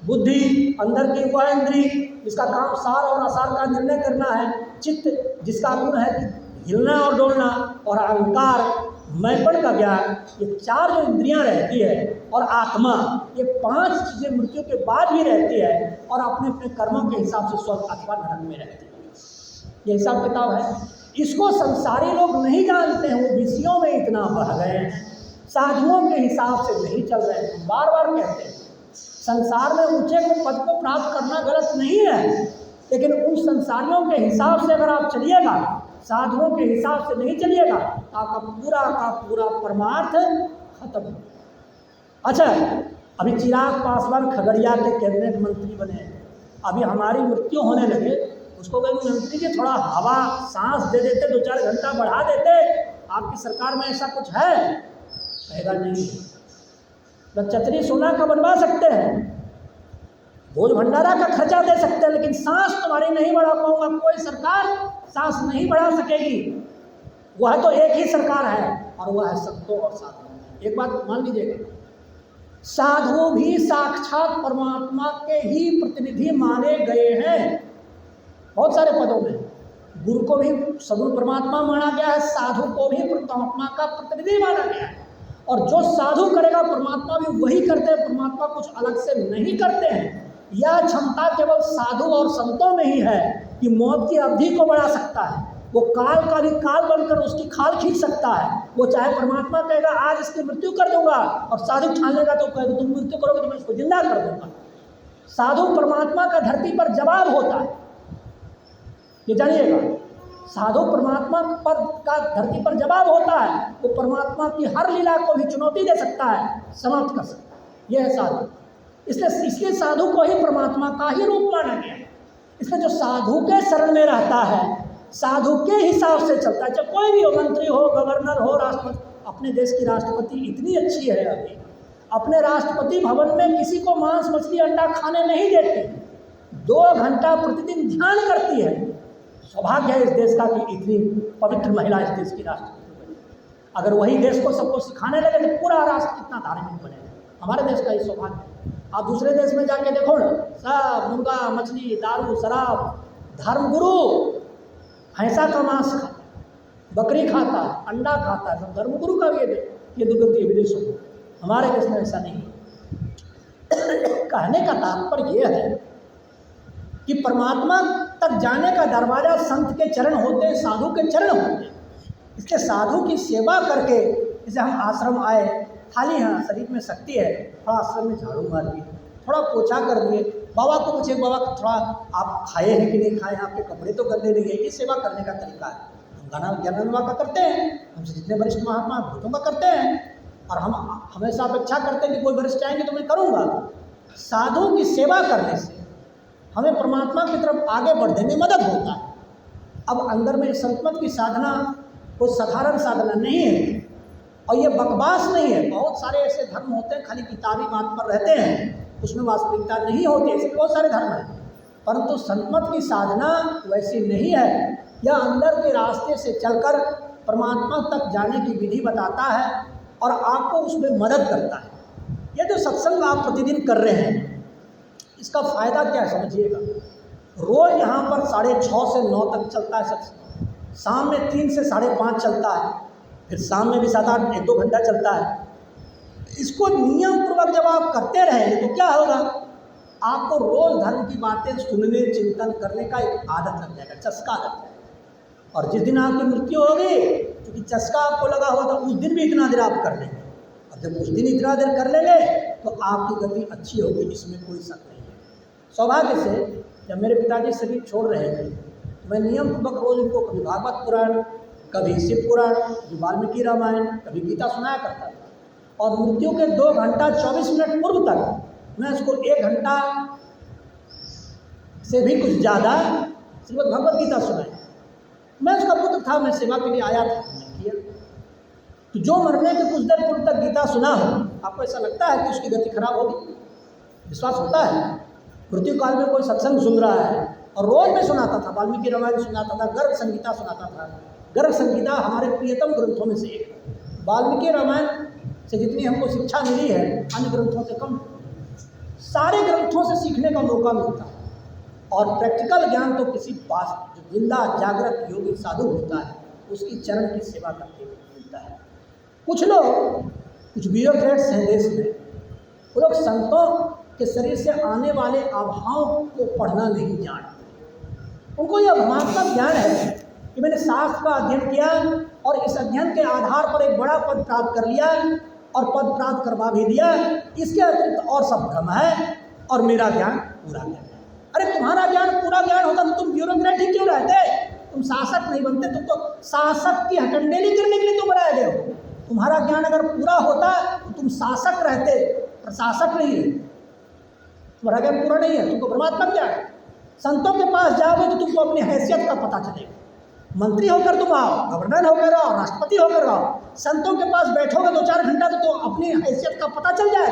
बुद्धि अंदर की वह इंद्रिय जिसका काम सार और असार का निर्णय करना है, चित्त जिसका गुण है कि हिलना और डोलना, और अहंकार मैपण का ज्ञान। ये 4 जो इंद्रियां रहती है और आत्मा, ये 5 चीजें मृत्यु के बाद भी रहती है और अपने अपने कर्मों के हिसाब से स्वर्ग अथवा नरक में रहती है। ये हिसाब किताब है, इसको संसारी लोग नहीं जानते हैं, वो विषयों में इतना बह गए हैं, साधुओं के हिसाब से नहीं चल रहे हैं। बार बार कहते हैं संसार में ऊंचे को पद को प्राप्त करना गलत नहीं है, लेकिन उन संसारियों के हिसाब से अगर आप चलिएगा, साधुओं के हिसाब से नहीं चलिएगा, आपका पूरा का पूरा परमार्थ खत्म। अच्छा, अभी चिराग पासवान खगड़िया के कैबिनेट मंत्री बने, अभी हमारी मृत्यु होने लगे, उसको कहीं मंत्री के थोड़ा हवा सांस दे देते, 2-4 घंटा बढ़ा देते, आपकी सरकार में ऐसा कुछ है? कहेगा नहीं। छतरी सोना का बनवा सकते हैं, भोज भंडारा का खर्चा दे सकते हैं, लेकिन सांस तुम्हारी नहीं बढ़ा पाऊंगा, कोई सरकार सांस नहीं बढ़ा सकेगी। वह तो एक ही सरकार है और वह है संतों और साधुओं। एक बात मान लीजिएगा, साधु भी साक्षात परमात्मा के ही प्रतिनिधि माने गए हैं बहुत सारे पदों में। गुरु को भी सगुण परमात्मा माना गया है, साधु को भी परमात्मा का प्रतिनिधि माना गया है, और जो साधु करेगा परमात्मा भी वही करते हैं, परमात्मा कुछ अलग से नहीं करते हैं। यह क्षमता केवल साधु और संतों में ही है कि मौत की अवधि को बढ़ा सकता है, वो काल का भी काल बनकर उसकी खाल खींच सकता है। वो चाहे परमात्मा कहेगा आज इसकी मृत्यु कर दूंगा, और साधु ठान लेगा तो कहेगा तुम मृत्यु करोगे तो मैं इसको जिंदा कर दूंगा। साधु परमात्मा का धरती पर जवाब होता है, ये जानिएगा, साधु परमात्मा पर का धरती पर जवाब होता है, वो परमात्मा की हर लीला को भी चुनौती दे सकता है, समाप्त कर सकता है। यह है साधु। इसलिए साधु को ही परमात्मा का ही रूप माना गया। इसलिए जो साधु के शरण में रहता है, साधु के हिसाब से चलता है, चाहे कोई भी हो, मंत्री हो, गवर्नर हो, राष्ट्रपति। अपने देश की राष्ट्रपति इतनी अच्छी है, अभी अपने राष्ट्रपति भवन में किसी को मांस मछली अंडा खाने नहीं देती, 2 घंटा प्रतिदिन ध्यान करती है। सौभाग्य है इस देश का कि इतनी पवित्र महिला इस देश की राष्ट्रपति बनी। अगर वही देश को सबको सिखाने लगे तो पूरा राष्ट्र कितना धार्मिक बनेगा। हमारे देश का ही सौभाग्य है। आप दूसरे देश में जाके देखो ना, सब मुर्गा मछली दारू शराब, धर्मगुरु भैंसा का मांस खाता, बकरी खाता, अंडा खाता है, सब धर्मगुरु का ये दुर्गति है विदेशों में। हमारे देश में ऐसा नहीं है। कहने का तात्पर्य यह है कि परमात्मा तक जाने का दरवाजा संत के चरण होते हैं, साधु के चरण होते हैं। इसलिए साधु की सेवा करके, जैसे हम आश्रम आए, खाली हाँ शरीर में शक्ति है, थोड़ा आश्रम में झाड़ू मार दिए, थोड़ा पोछा कर दिए, बाबा को पूछे बाबा थोड़ा आप खाए हैं कि नहीं खाए, आपके कपड़े तो गंदे नहीं है। ये सेवा करने का तरीका है। हम गाना ज्ञानवा का करते हैं, हमसे जितने वरिष्ठ महात्मा भूतों का करते हैं, और हम हमेशा अपेक्षा करते हैं कि कोई वरिष्ठ आएंगे तो मैं करूँगा। साधु की सेवा करने से हमें परमात्मा की तरफ आगे बढ़ने में मदद होता है। अब अंदर में संतमत की साधना कोई साधारण साधना नहीं है, और ये बकवास नहीं है। बहुत सारे ऐसे धर्म होते हैं खाली किताबी बात पर रहते हैं, उसमें वास्तविकता नहीं होती, ऐसे बहुत सारे धर्म हैं। परंतु संतमत की साधना वैसी नहीं है। यह अंदर के रास्ते से चलकर परमात्मा तक जाने की विधि बताता है और आपको उसमें मदद करता है। यह जो सत्संग आप प्रतिदिन कर रहे हैं, इसका फ़ायदा क्या है समझिएगा। रोज़ यहाँ पर 6:30 से 9 तक चलता है सत्संग, शाम में 3 से 5:30 चलता है, फिर शाम में भी 7-8 1-2 घंटा चलता है। इसको नियम पूर्वक जब आप करते रहेंगे तो क्या होगा, आपको रोज़ धर्म की बातें सुनने चिंतन करने का एक आदत लग जाएगा, चस्का लग जाएगा। और जिस दिन आपकी मृत्यु होगी, क्योंकि चस्का आपको लगा हुआ था, उस दिन भी इतना देर आप कर लेंगे, और जब उस दिन इतना देर कर लेंगे तो आपकी गति अच्छी होगी, इसमें कोई शक नहीं है। सौभाग्य से जब मेरे पिताजी शरीर छोड़ रहे थे, मैं नियम पूर्वक रोज़ उनको कभी भागवत पुराण, कभी शिव पुराण, कभी वाल्मीकि रामायण, कभी गीता सुनाया करता था। और मृत्यु के 2 घंटा 24 मिनट पूर्व तक मैं उसको 1 घंटा से भी कुछ ज़्यादा श्रीमद् भगवत गीता सुनाई। मैं उसका पुत्र था, मैं सेवा के लिए आया था, मैंने किया। तो जो मरने के कुछ देर पूर्व तक गीता सुना हो, आपको ऐसा लगता है कि उसकी गति खराब होगी? विश्वास होता है? मृत्यु काल में कोई सत्संग सुन रहा है, और रोज मैं सुनाता था, वाल्मीकि रामायण सुनाता था, गर्ग संगीता सुनाता था। गर्ग संगीता हमारे प्रियतम ग्रंथों में से एक। वाल्मीकि रामायण से जितनी हमको शिक्षा मिली है अन्य ग्रंथों से कम। सारे ग्रंथों से सीखने का मौका मिलता है, और प्रैक्टिकल ज्ञान तो किसी पास जो जिंदा जागृत योगी साधु होता है उसकी चरण की सेवा करके मिलता है। कुछ लोग, कुछ ब्यूरोक्रेट्स हैं देश में, वो लोग संतों के शरीर से आने वाले आभाव को पढ़ना नहीं जानते। उनको यह भ्रांतक ज्ञान है कि मैंने शास्त्र का अध्ययन किया और इस अध्ययन के आधार पर एक बड़ा पद प्राप्त कर लिया और पद प्राप्त करवा भी दिया, इसके अतिरिक्त और सब भ्रम है और मेरा ज्ञान पूरा ज्ञान है। अरे तुम्हारा ज्ञान पूरा ज्ञान होता तो तुम ब्यूरोक्रेट ही क्यों रहते? तुम शासक नहीं बनते, तुम तो शासक की हटंडेली करने के लिए तुम बनाए गए हो। तुम्हारा ज्ञान अगर पूरा होता तो तुम शासक रहते, प्रशासक नहीं है। तुम्हारा ज्ञान पूरा नहीं है, तुमको परमात्मा ज्ञान है। संतों के पास जाओगे तो तुमको अपनी हैसियत का पता चलेगा। मंत्री होकर तुम आओ, गवर्नर होकर आओ, राष्ट्रपति होकर आओ, संतों के पास बैठोगे 2-4 घंटा तो अपनी हैसियत का पता चल जाए।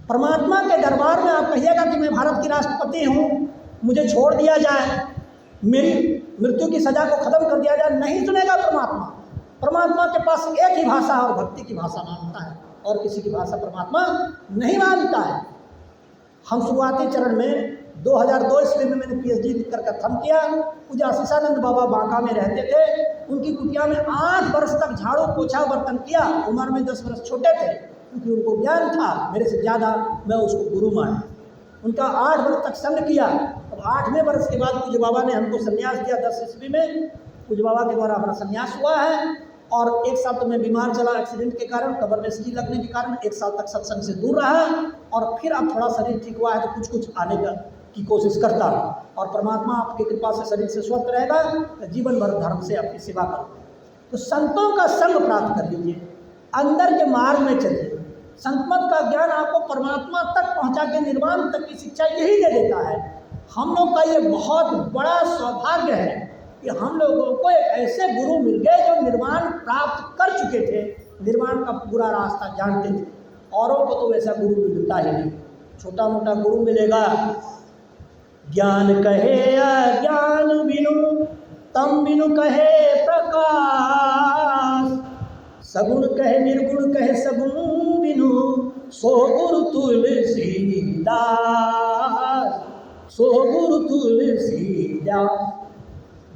परमात्मा के दरबार में आप कहिएगा कि मैं भारत की राष्ट्रपति हूँ, मुझे छोड़ दिया जाए, मेरी मृत्यु की सजा को खत्म कर दिया जाए, नहीं सुनेगा परमात्मा। परमात्मा के पास एक ही भाषा और भक्ति की भाषा मानता है, और किसी की भाषा परमात्मा नहीं मानता है। हम शुरुआती चरण में 2002 ईस्वी में मैंने PhD लिखकर खत्म किया। पूज्य आशीषानंद बाबा बांका में रहते थे, उनकी कुटिया में 8 वर्ष तक झाड़ू पोछा बर्तन किया। उम्र में 10 वर्ष छोटे थे, क्योंकि उनको ज्ञान था मेरे से ज़्यादा, मैं उसको गुरु माना। उनका 8 वर्ष तक संग किया। अब 8वें वर्ष के बाद पूज्य बाबा ने हमको संन्यास दिया 10 ईस्वी में। पूज्य बाबा के द्वारा हमारा संन्यास हुआ है, और 1 साल तो मैं बीमार चला एक्सीडेंट के कारण, कमर में स्टील लगने के कारण 1 साल तक सत्संग से दूर रहा, और फिर अब थोड़ा शरीर ठीक हुआ है तो कुछ आने की कोशिश करता हूँ। और परमात्मा आपकी कृपा से शरीर से स्वस्थ रहेगा तो जीवन भर धर्म से आपकी सेवा करूँ। तो संतों का संग प्राप्त कर लीजिए, अंदर के मार्ग में चलिए। संतमत का ज्ञान आपको परमात्मा तक पहुँचा के निर्वाण तक की शिक्षा यही दे देता है। हम लोग का ये बहुत बड़ा सौभाग्य है कि हम लोगों को एक ऐसे गुरु मिल गए जो निर्वाण प्राप्त कर चुके थे, निर्वाण का पूरा रास्ता जानते थे। औरों को तो वैसा गुरु मिलता ही नहीं, छोटा मोटा गुरु मिलेगा। ज्ञान कहे अज्ञान बिनु, तम बिनु कहे प्रकाश, सगुण कहे निर्गुण कहे सगुण बिनु, सो गुरु तुलसीदास, सो गुरु तुलसीदास।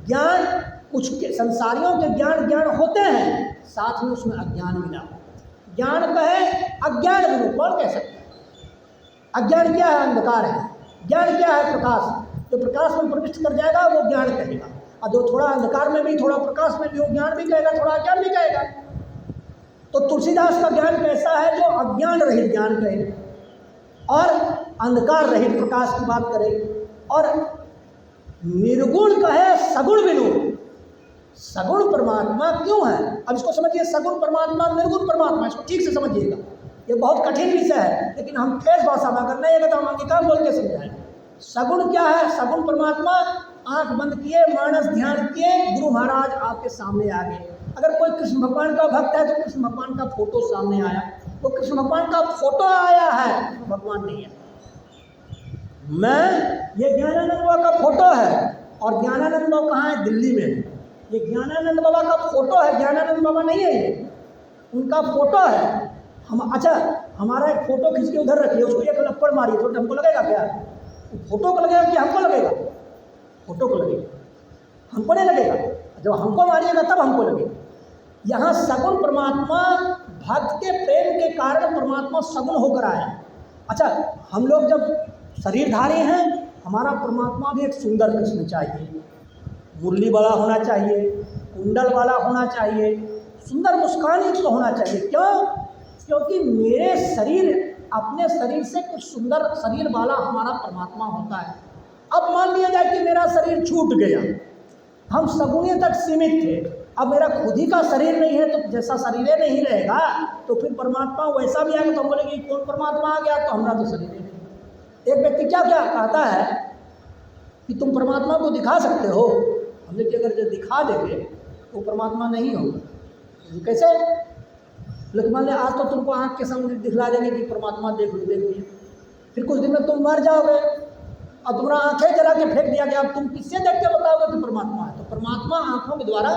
ज्ञान कुछ के संसारियों के ज्ञान होते हैं, साथ में उसमें अज्ञान मिला। ज्ञान कहे अज्ञान बिनु, कौन कह सकता है? अज्ञान क्या है? अंधकार है। ज्ञान क्या है? प्रकाश। जो प्रकाश में प्रविष्ट कर जाएगा वो ज्ञान कहेगा, और जो थोड़ा अंधकार में भी थोड़ा प्रकाश में भी वो ज्ञान भी कहेगा, थोड़ा अज्ञान भी कहेगा। तो तुलसीदास का ज्ञान कैसा है? जो अज्ञान रहित ज्ञान कहे और अंधकार रहित प्रकाश की बात करे, और निर्गुण कहे सगुण बिनु। सगुण परमात्मा क्यों है? अब इसको समझिए, सगुण परमात्मा निर्गुण परमात्मा, इसको ठीक से समझिएगा। ये बहुत कठिन विषय है, लेकिन हम ठेठ भाषा में अगर नहीं है तो हम अंगीकार बोल के समझाएं। सगुण क्या है? सगुण परमात्मा आंख बंद किए, मानस ध्यान किए, गुरु महाराज आपके सामने आ गए। अगर कोई कृष्ण भगवान का भक्त है तो कृष्ण भगवान का फोटो सामने आया, वो कृष्ण भगवान का फोटो आया है, भगवान नहीं है। ये ज्ञानानंद बाबा का फोटो है, और ज्ञानानंद बाबा कहाँ है? दिल्ली में। ये ज्ञानानंद बाबा का फोटो है, ज्ञानानंद बाबा नहीं है, ये उनका फोटो है। अच्छा, हमारा एक फोटो खींच के उधर रखिए, उसको एक लपड़ मारिए तो हमको लगेगा क्या? फोटो को लगेगा कि हमको लगेगा? फोटो को लगेगा, हमको नहीं लगेगा। जब हमको मारिएगा तब हमको लगेगा। यहाँ सगुण परमात्मा, भक्त के प्रेम के कारण परमात्मा सगुण होकर आए। अच्छा, हम लोग जब शरीरधारी हैं, हमारा परमात्मा भी एक सुंदर कृष्ण चाहिए, मुरली वाला होना चाहिए, कुंडल वाला होना चाहिए, सुंदर मुस्कान युक्त होना चाहिए। क्यों? क्योंकि मेरे शरीर, अपने शरीर से कुछ सुंदर शरीर वाला हमारा परमात्मा होता है। अब मान लिया जाए कि मेरा शरीर छूट गया, हम सगुने तक सीमित थे, अब मेरा खुद ही का शरीर नहीं है, तो जैसा शरीर नहीं रहेगा तो फिर परमात्मा वैसा भी आएगा तो हम बोलेंगे कौन परमात्मा आ गया, तो हमारा तो शरीर नहीं। एक व्यक्ति क्या क्या कहता है कि तुम परमात्मा को दिखा सकते हो, हमने कि अगर जो दिखा देंगे तो परमात्मा नहीं होगा। कैसे? लेकिन मान लिया आज तो तुमको आँख के सामने दिखला देंगे कि परमात्मा देख लीजिए, फिर कुछ दिन में तुम मर जाओगे और तुम्हारा आंखें जला के फेंक दिया गया, अब तुम किससे देख के बताओगे कि परमात्मा है? तो परमात्मा आंखों के द्वारा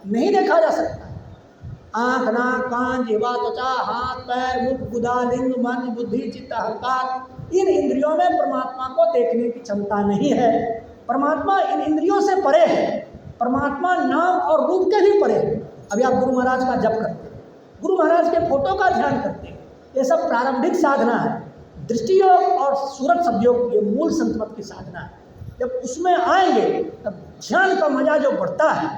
नहीं देखा जा सकता। आँख, नाक, कान, जिह्वा, त्वचा, हाथ, पैर, मुख, गुदा, लिंग, मन, बुद्धि, चित्त, अहंकार, इन इंद्रियों में परमात्मा को देखने की क्षमता नहीं है। परमात्मा इन इंद्रियों से परे है। परमात्मा नाम और रूप के भी परे है। अभी आप गुरु महाराज का जप करते हैं, गुरु महाराज के फोटो का ध्यान करते हैं, ये सब प्रारंभिक साधना है। दृष्टि योग और सूरत शब्द योग ये मूल संतमत की साधना है। जब उसमें आएंगे तब ध्यान का मजा जो बढ़ता है,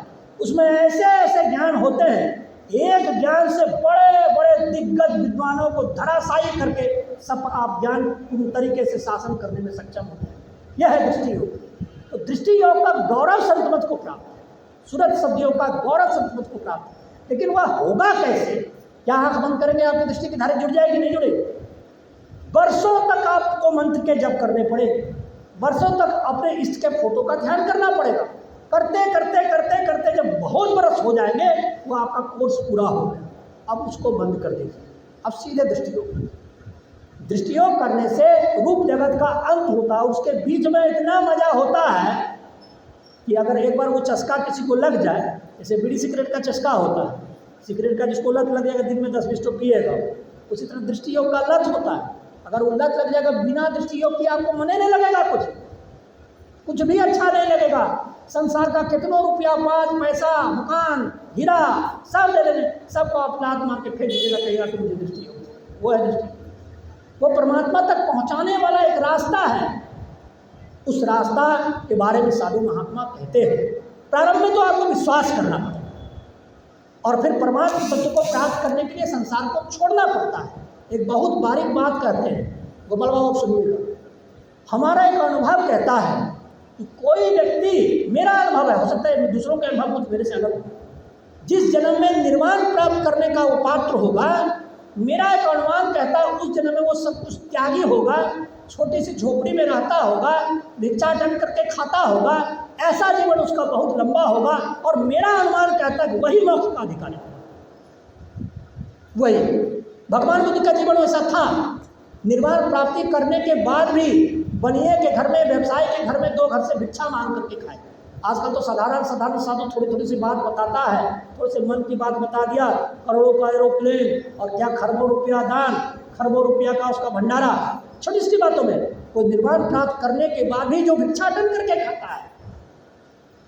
उसमें ऐसे ऐसे ज्ञान होते हैं, एक ज्ञान से बड़े बड़े दिग्गज विद्वानों को धराशायी करके सब आप ज्ञान पूरी तरीके से शासन करने में सक्षम होते हैं। यह है दृष्टि योग। तो दृष्टि योग का गौरव संतमत को प्राप्त है, सूरत शब्द योग का गौरव संतमत को प्राप्त है। लेकिन वह होगा कैसे? क्या आंख बंद करेंगे आपकी दृष्टि की धारा जुड़ जाएगी? नहीं जुड़ेगी। वर्षों तक आपको मंत्र के जप करने पड़ेंगे, वर्षों तक अपने इष्ट के फोटो का ध्यान करना पड़ेगा। करते करते करते करते जब बहुत बरस हो जाएंगे वो आपका कोर्स पूरा हो गया, अब उसको बंद कर दीजिए। अब सीधे दृष्टि योग। दृष्टि योग करने से रूप जगत का अंत होता है, उसके बीच में इतना मजा होता है कि अगर एक बार वो चस्का किसी को लग जाए, जैसे बीड़ी सिगरेट का चस्का होता है, सिगरेट का जिसको लत लग जाएगा दिन में 10-20 टोप पिएगा, उसी तरह दृष्टि योग का लत होता है। अगर वो लत लग जाएगा बिना दृष्टि योग की आपको मने नहीं लगेगा, कुछ भी अच्छा नहीं लगेगा। संसार का कितनों रुपया, 5 पैसा, मकान, हीरा सब ले लेने, सबको अपना आत्मा के फेंक दीजिएगा, कहेगा कि मुझे दृष्टि योग। वो है दृष्टि, वो परमात्मा तक पहुंचाने वाला एक रास्ता है। उस रास्ता के बारे में साधु महात्मा कहते हैं। प्रारंभ में तो आपको विश्वास करना पड़ेगा और फिर परमात्मा सत्य को प्राप्त करने के लिए संसार को छोड़ना पड़ता है। एक बहुत बारीक बात कहते हैं, गोपाल बाबू सुनिएगा। हमारा एक अनुभव कहता है कि कोई व्यक्ति, मेरा अनुभव है, हो सकता है दूसरों के अनुभव कुछ मेरे से अलग हो, जिस जन्म में निर्वाण प्राप्त करने का वो पात्र होगा, मेरा एक अनुमान कहता है उस जन्म में वो सब कुछ त्यागी होगा, छोटी सी झोपड़ी में रहता होगा, भिक्षाटन करके खाता होगा, ऐसा जीवन उसका बहुत लंबा होगा और मेरा अनुमान कहता है कि वही मोक्ष का अधिकारी होगा। वही भगवान बुद्ध का जीवन वैसा था। निर्वाण प्राप्ति करने के बाद भी बनिए के घर में, व्यवसाय के घर में 2 घर से भिक्षा मांग करके खाए। आजकल तो साधारण साधु थोड़ी सी बात बताता है, थोड़े से मन की बात बता दिया, करोड़ों का एरोप्लेन और क्या खरबों रुपया दान, खरबों रुपया का उसका भंडारा, छोटी सी बातों में। कोई निर्वाण प्राप्त करने के बाद भी जो भिक्षाटन करके खाता है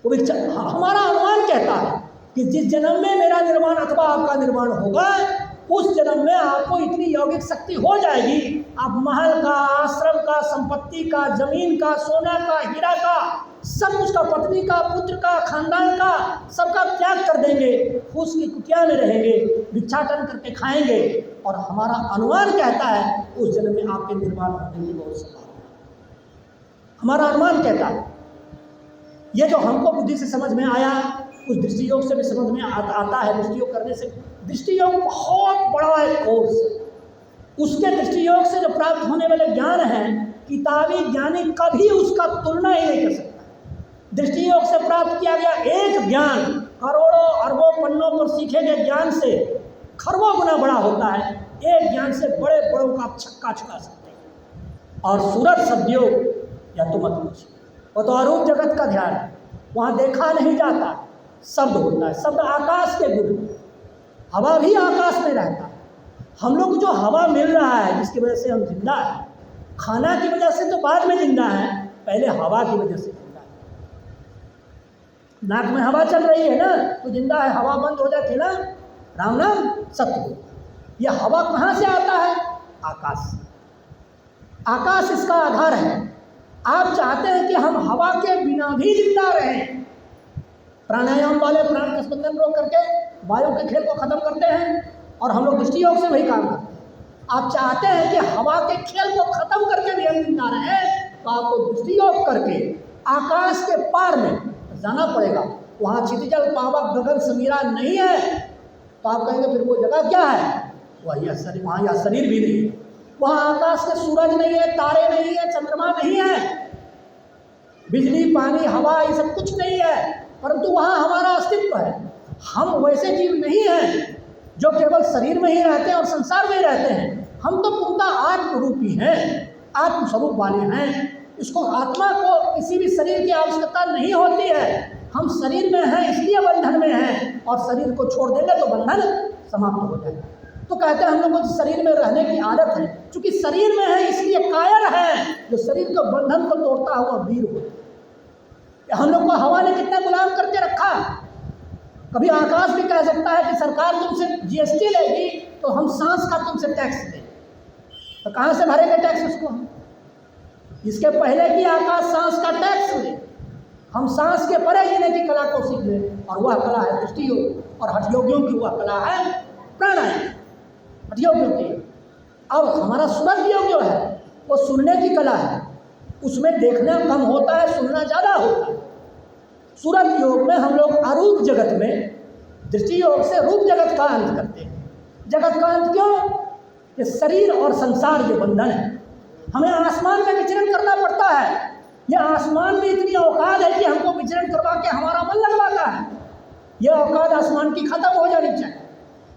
वो भिक्षा। हमारा अनुमान कहता है कि जिस जन्म में मेरा निर्वाण अथवा आपका निर्वाण होगा, उस जन्म में आपको इतनी यौगिक शक्ति हो जाएगी, आप महल का, आश्रम का, संपत्ति का, जमीन का, सोना का, हीरा का, सब उसका, पत्नी का, पुत्र का, खानदान का, सबका त्याग कर देंगे, फूस की कुटिया में रहेंगे, भिक्षाटन करके खाएंगे। और हमारा अनुमान कहता है उस जन्म में आपके निर्वाण होने की बहुत संभावना। हमारा अनुमान कहता है, ये जो हमको बुद्धि से समझ में आया, उस दृष्टि योग से भी समझ में आता है। दृष्टि योग करने से, दृष्टि योग बहुत बड़ा एक कोर्स है। उसके दृष्टि योग से जो प्राप्त होने वाले ज्ञान हैं, किताबी ज्ञानी कभी उसका तुलना ही नहीं कर सकता। दृष्टि योग से प्राप्त किया गया एक ज्ञान करोड़ों अरबों पन्नों पर सीखे गए ज्ञान से खरबों गुना बड़ा होता है। एक ज्ञान से बड़े बड़ों का आप छक्का छुड़ा सकते हैं। और सूरत शब्द योग या तो मत पूछिए, वो तो अरूप जगत का ध्यान है, वहाँ देखा नहीं जाता, शब्द होता है। शब्द आकाश के गुण, हवा भी आकाश में रहता है। हम लोग को जो हवा मिल रहा है, जिसकी वजह से हम जिंदा है, खाना की वजह से तो बाद में जिंदा है, पहले हवा की वजह से जिंदा है। नाक में हवा चल रही है ना तो जिंदा है, हवा बंद हो जाती है ना, राम नाम सत्य। यह हवा कहाँ से आता है? आकाश। आकाश इसका आधार है। आप चाहते हैं कि हम हवा के बिना भी जिंदा रहें, प्राणायाम वाले प्राण का स्पंदन रोक करके वायु के खेल को खत्म करते हैं, और हम लोग दृष्टि योग से वही काम करते हैं। आप चाहते हैं कि हवा के खेल को खत्म करके भी हम जिंदा रहें, तो आपको दृष्टि योग करके आकाश के पार में जाना पड़ेगा। वहाँ क्षितिजल पावक गगन समीरा नहीं है, तो आप कहेंगे फिर वो जगह क्या है? वही शरीर, वहाँ या शरीर भी नहीं है। वहाँ आकाश के सूरज नहीं है, तारे नहीं है, चंद्रमा नहीं है, बिजली पानी हवा ये सब कुछ नहीं है, परंतु वहाँ हमारा अस्तित्व है। हम वैसे जीव नहीं हैं जो केवल शरीर में ही रहते हैं और संसार में ही रहते हैं। हम तो पूर्णतः आत्मरूपी हैं, आत्मस्वरूप वाले हैं। इसको आत्मा को किसी भी शरीर की आवश्यकता नहीं होती है। हम शरीर में हैं इसलिए बंधन में हैं, और शरीर को छोड़ देंगे तो बंधन समाप्त हो जाएगा। तो कहते हैं हम लोगों को शरीर में रहने की आदत है, क्योंकि शरीर में है इसलिए कायर है, जो शरीर के बंधन को तोड़ता हुआ वीर होता है। हम लोग को हवा ने कितना गुलाम करके रखा। कभी आकाश भी कह सकता है कि सरकार तुमसे जीएसटी लेगी तो हम सांस का तुमसे टैक्स दें, तो कहाँ से भरेंगे टैक्स उसको हम? इसके पहले कि आकाश सांस का टैक्स ले, हम सांस के परे जीने की कला को सीख लें, और वह कला है दृष्टि योग, और हठ योगियों की वह कला है प्राणायाम। हठ योगियों की अब हमारा सूरज योग जो है वो सुनने की कला है, उसमें देखना कम होता है, सुनना ज़्यादा होता है। सूरज योग में हम लोग अरूप जगत में दृष्टि योग से रूप जगत का अंत करते हैं। जगत का अंत क्यों? कि शरीर और संसार के बंधन है। हमें आसमान में विचरण करना पड़ता है। यह आसमान में इतनी औकात है कि हमको विचरण करवा के हमारा मन लगवाता है। यह औकात आसमान की खत्म हो जानी चाहिए।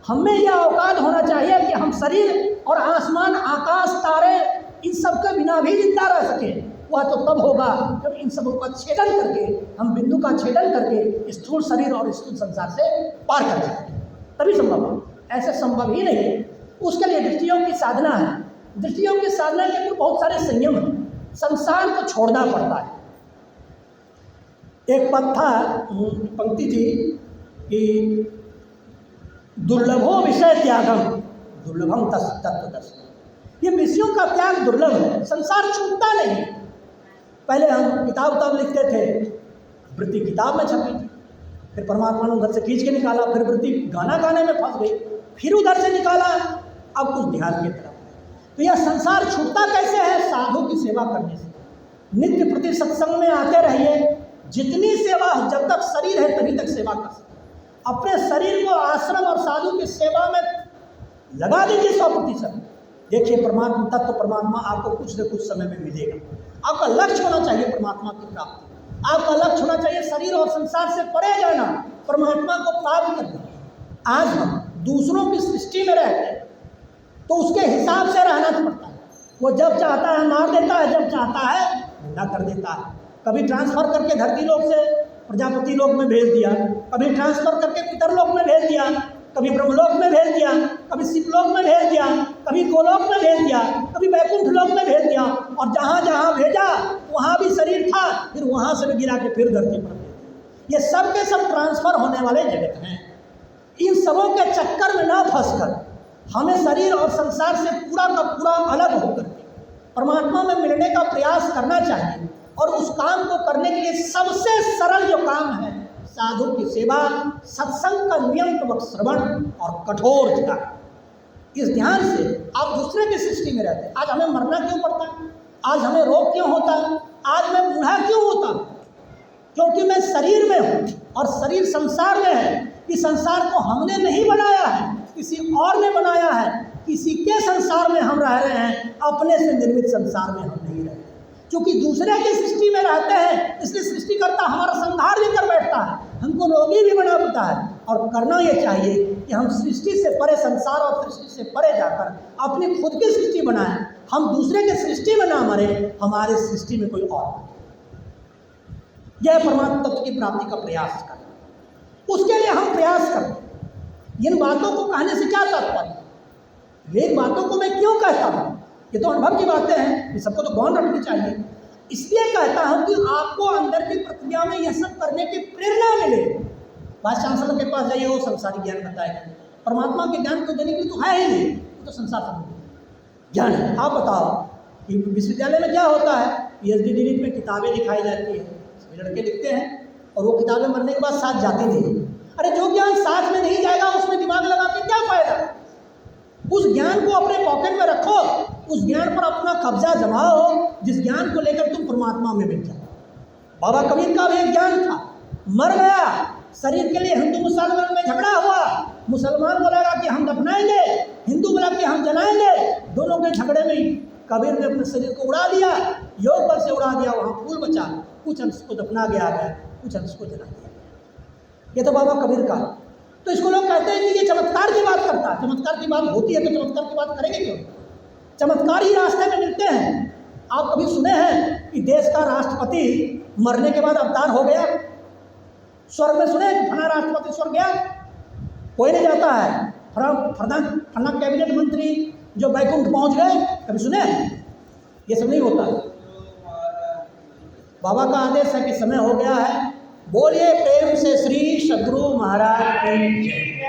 हमें यह औकात होना चाहिए कि हम शरीर और आसमान, आकाश, तारे, इन सब के बिना भी जिंदा रह सकें। वह तो तब होगा जब इन सबों का छेदन करके, हम बिंदु का छेदन करके स्थूल शरीर और स्थूल संसार से पार कर जाएंगे, तभी संभव है। ऐसे संभव ही नहीं है। उसके लिए दृष्टियों की साधना है। दृष्टियों की साधना के ऊपर बहुत सारे संयम हैं। संसार को छोड़ना पड़ता है। एक पद था, पंक्ति थी कि दुर्लभो विषय त्यागम दुर्लभम तत्व दर्शन। ये विषयों का त्याग दुर्लभ है, संसार छूटता नहीं। पहले हम किताब लिखते थे, वृत्ति किताब में छपी थी, फिर परमात्मा ने उधर से खींच के निकाला, फिर वृत्ति गाना गाने में फंस गई, फिर उधर से निकाला, अब कुछ ध्यान की तरफ। तो यह संसार छूटता कैसे है? साधु की सेवा करने से। नित्य प्रति सत्संग में आते रहिए। जितनी सेवा, जब तक शरीर है तभी तक सेवा कर सकते। अपने शरीर को आश्रम और साधु की सेवा में लगा दीजिए 100%। देखिए परमात्मा, तत्व परमात्मा आपको कुछ न कुछ समय में मिलेगा। आपका लक्ष्य होना चाहिए परमात्मा की प्राप्ति। आपका लक्ष्य होना चाहिए शरीर और संसार से परे जाना, परमात्मा को प्राप्त करना। आज हम दूसरों की सृष्टि में रहते हैं तो उसके हिसाब से रहना पड़ता है। वो जब चाहता है मार देता है, जब चाहता है ठंडा कर देता है। कभी ट्रांसफर करके धरती लोक से प्रजापति लोक में भेज दिया, कभी ट्रांसफर करके पितरलोक में भेज दिया, कभी ब्रह्मलोक में भेज दिया, कभी शिवलोक में भेज दिया, कभी गोलोक में भेज दिया, कभी वैकुंठ लोक में भेज दिया। और जहाँ जहाँ भेजा वहाँ भी शरीर था, फिर वहाँ से भी गिरा के फिर धरती पर भेज दिया। ये सब के सब ट्रांसफर होने वाले जगत हैं। इन सबों के चक्कर में ना फंसकर हमें शरीर और संसार से पूरा का पूरा अलग होकर परमात्मा में मिलने का प्रयास करना चाहिए। और उस काम को करने के लिए सबसे सरल जो काम है, साधु की सेवा, सत्संग का नियमपूर्वक श्रवण और कठोर त्याग। इस ध्यान से आप दूसरे की सृष्टि में रहते हैं। आज हमें मरना क्यों पड़ता है? आज हमें रोग क्यों होता है? आज मैं बूढ़ा क्यों होता हूँ? क्योंकि मैं शरीर में हूँ और शरीर संसार में है। इस संसार को हमने नहीं बनाया है, किसी और ने बनाया है। किसी के संसार में हम रह रहे हैं, अपने से निर्मित संसार में हम नहीं रहते। क्योंकि दूसरे की सृष्टि में रहते हैं, इसलिए सृष्टिकर्ता हमारा संहार भी कर बैठता है, हमको रोगी भी बना देता है। और करना ये चाहिए कि हम सृष्टि से परे, संसार और सृष्टि से परे जाकर अपनी खुद की सृष्टि बनाएं। हम दूसरे के सृष्टि में ना मरे, हमारे सृष्टि में कोई और। यह परमात्मा तत्व की प्राप्ति का प्रयास करें। उसके लिए हम प्रयास करें। इन बातों को कहने से क्या तात्पर्य? इन बातों को मैं क्यों कहता हूँ? ये तो अनुभव की बातें हैं, ये सबको तो गौन रखनी चाहिए। इसलिए कहता हूँ कि आपको अंदर की प्रक्रिया में यह सब करने की प्रेरणा मिले। वाइस चांसलर के पास जाइए, वो संसारी ज्ञान बताएगा। परमात्मा के ज्ञान को देने के लिए तो है ही नहीं, वो तो संसार संबंधी ज्ञान है। आप बताओ कि विश्वविद्यालय में क्या होता है? PhD डिग्री में किताबें लिखाई जाती है, सभी लड़के लिखते हैं, और वो किताबें मरने के बाद साथ जाती नहीं। अरे जो ज्ञान साथ में नहीं जाएगा उसमें दिमाग लगा के क्या फायदा? उस ज्ञान को अपने पॉकेट में रखो, उस ज्ञान पर अपना कब्जा जमाओ, जिस ज्ञान को लेकर तुम परमात्मा में मिल जाओ। बाबा कबीर का भी एक ज्ञान था, मर गया, शरीर के लिए हिंदू मुसलमान में झगड़ा हुआ, मुसलमान बोला कि हम दफनाएंगे, हिंदू बोला कि हम जलाएंगे, दोनों के झगड़े में कबीर ने अपने शरीर को उड़ा दिया, योग बल से उड़ा दिया, वहाँ फूल बचा, कुछ अंश को दफना गया है, कुछ अंश को जला दिया। ये तो बाबा कबीर का। तो इसको लोग कहते हैं कि ये चमत्कार की बात करता है। चमत्कार की बात होती है तो चमत्कार की बात करेंगे क्यों? चमत्कार ही रास्ते में मिलते हैं। आप कभी सुने हैं कि देश का राष्ट्रपति मरने के बाद अवतार हो गया? स्वर्ग में सुने फला राष्ट्रपति स्वर्ग गया? कोई नहीं जाता है। फला कैबिनेट मंत्री जो बैकुंठ पहुंच गए, कभी सुने? ये सब नहीं होता। बाबा का आदेश है कि समय हो गया है। बोलिए प्रेम से श्री सद्गुरु महाराज की जय।